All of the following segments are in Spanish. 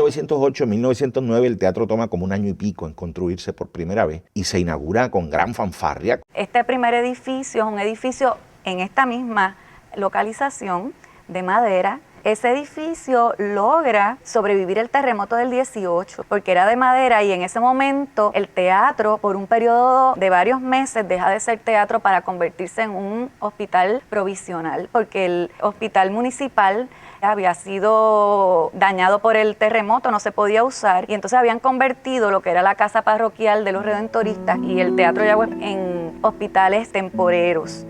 1908, 1909 el teatro toma como un año y pico en construirse por primera vez y se inaugura con gran fanfarria. Este primer edificio es un edificio en esta misma localización de madera. Ese edificio logra sobrevivir el terremoto del 18 porque era de madera y en ese momento el teatro por un periodo de varios meses deja de ser teatro para convertirse en un hospital provisional porque el hospital municipal había sido dañado por el terremoto, no se podía usar y entonces habían convertido lo que era la casa parroquial de los redentoristas y el Teatro Yagüez en hospitales temporeros.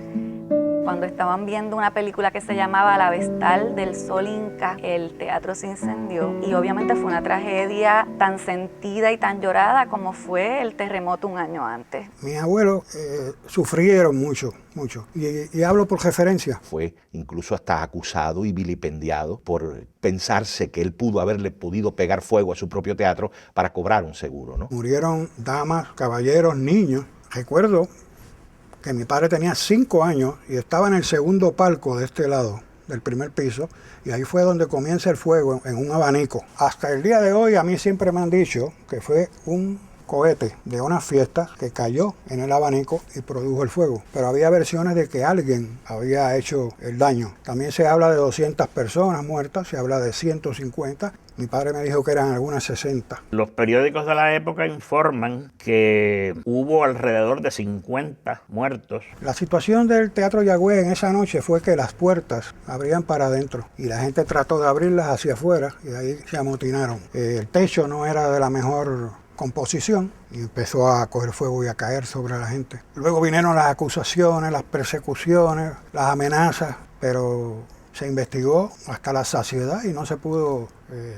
Cuando estaban viendo una película que se llamaba La Vestal del Sol Inca, el teatro se incendió y obviamente fue una tragedia tan sentida y tan llorada como fue el terremoto un año antes. Mis abuelos sufrieron mucho y hablo por referencia. Fue incluso hasta acusado y vilipendiado por pensarse que él pudo haberle podido pegar fuego a su propio teatro para cobrar un seguro, ¿no? Murieron damas, caballeros, niños. Recuerdo que mi padre tenía 5 años y estaba en el segundo palco de este lado, del primer piso, y ahí fue donde comienza el fuego en un abanico. Hasta el día de hoy a mí siempre me han dicho que fue un cohete de una fiesta que cayó en el abanico y produjo el fuego. Pero había versiones de que alguien había hecho el daño. También se habla de 200 personas muertas, se habla de 150. Mi padre me dijo que eran algunas 60. Los periódicos de la época informan que hubo alrededor de 50 muertos. La situación del Teatro Yagüez en esa noche fue que las puertas abrían para adentro y la gente trató de abrirlas hacia afuera y ahí se amotinaron. El techo no era de la mejor composición y empezó a coger fuego y a caer sobre la gente. Luego vinieron las acusaciones, las persecuciones, las amenazas, pero se investigó hasta la saciedad y no se pudo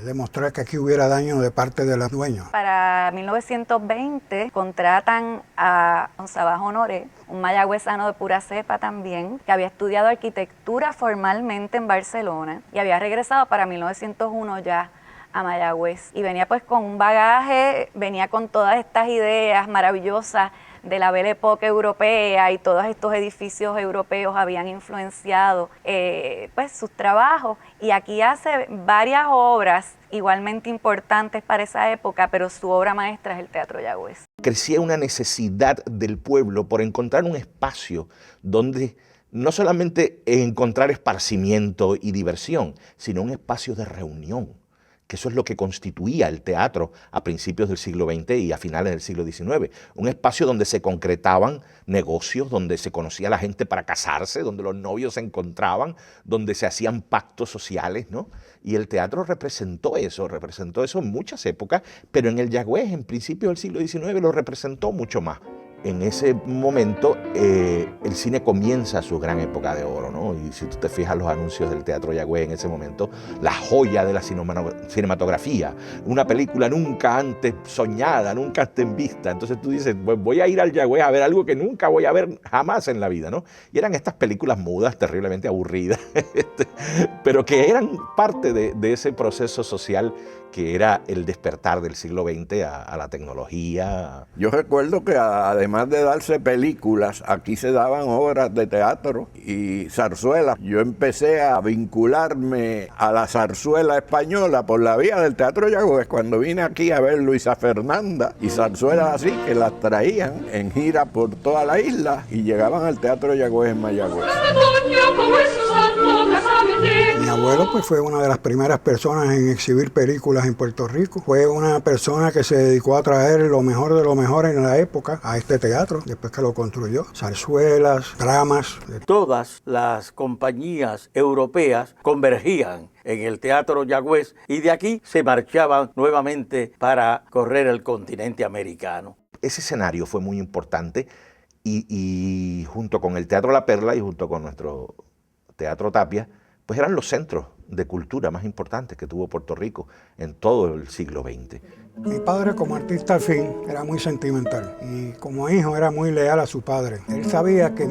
demostrar que aquí hubiera daño de parte de los dueños. Para 1920 contratan a don Sabaj Honoré, un mayagüezano de pura cepa también, que había estudiado arquitectura formalmente en Barcelona y había regresado para 1901 ya a Mayagüez. Y venía pues con un bagaje, venía con todas estas ideas maravillosas de la Belle Époque europea y todos estos edificios europeos habían influenciado pues sus trabajos y aquí hace varias obras igualmente importantes para esa época, pero su obra maestra es el Teatro Yagüez. Crecía una necesidad del pueblo por encontrar un espacio donde no solamente encontrar esparcimiento y diversión, sino un espacio de reunión, que eso es lo que constituía el teatro a principios del siglo XX y a finales del siglo XIX. Un espacio donde se concretaban negocios, donde se conocía a la gente para casarse, donde los novios se encontraban, donde se hacían pactos sociales, ¿no? Y el teatro representó eso en muchas épocas, pero en el Yagüez, en principios del siglo XIX, lo representó mucho más. En ese momento el cine comienza su gran época de oro, ¿no? Y si tú te fijas los anuncios del Teatro Yagüez en ese momento, la joya de la cinematografía, una película nunca antes soñada, nunca antes vista. Entonces tú dices, pues voy a ir al Yagüez a ver algo que nunca voy a ver jamás en la vida, ¿no? Y eran estas películas mudas, terriblemente aburridas, pero que eran parte de ese proceso social que era el despertar del siglo XX a la tecnología. Yo recuerdo que además de darse películas, aquí se daban obras de teatro y zarzuelas. Yo empecé a vincularme a la zarzuela española por la vía del Teatro Yagüez cuando vine aquí a ver Luisa Fernanda y zarzuelas así que las traían en gira por toda la isla y llegaban al Teatro Yagüez en Mayagüez. Mi abuelo pues fue una de las primeras personas en exhibir películas en Puerto Rico. Fue una persona que se dedicó a traer lo mejor de lo mejor en la época a este teatro, después que lo construyó. Zarzuelas, dramas. Todas las compañías europeas convergían en el Teatro Yagüez y de aquí se marchaban nuevamente para correr el continente americano. Ese escenario fue muy importante y junto con el Teatro La Perla y junto con nuestro Teatro Tapia, pues eran los centros de cultura más importantes que tuvo Puerto Rico en todo el siglo XX. Mi padre como artista al fin era muy sentimental y como hijo era muy leal a su padre. Él sabía que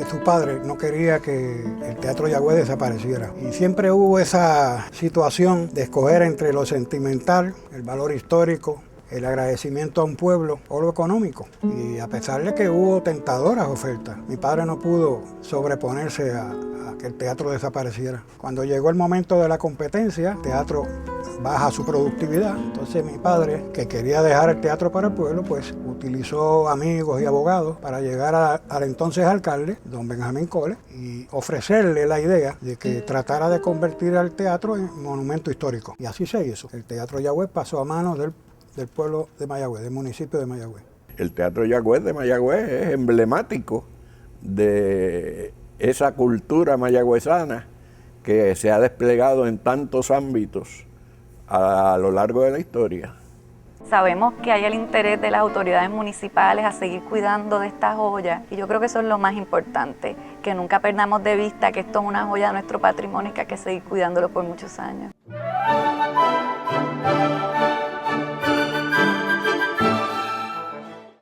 su padre no quería que el Teatro Yagüez desapareciera y siempre hubo esa situación de escoger entre lo sentimental, el valor histórico, el agradecimiento a un pueblo o lo económico. Y a pesar de que hubo tentadoras ofertas, mi padre no pudo sobreponerse a que el teatro desapareciera. Cuando llegó el momento de la competencia, el teatro baja su productividad. Entonces mi padre, que quería dejar el teatro para el pueblo, pues utilizó amigos y abogados para llegar al entonces alcalde, don Benjamín Cole, y ofrecerle la idea de que tratara de convertir al teatro en monumento histórico. Y así se hizo. El Teatro Yagüez pasó a manos del pueblo de Mayagüez, del municipio de Mayagüez. El Teatro Yagüez de Mayagüez es emblemático de esa cultura mayagüezana que se ha desplegado en tantos ámbitos a lo largo de la historia. Sabemos que hay el interés de las autoridades municipales a seguir cuidando de esta joya y yo creo que eso es lo más importante, que nunca perdamos de vista que esto es una joya de nuestro patrimonio y que hay que seguir cuidándolo por muchos años.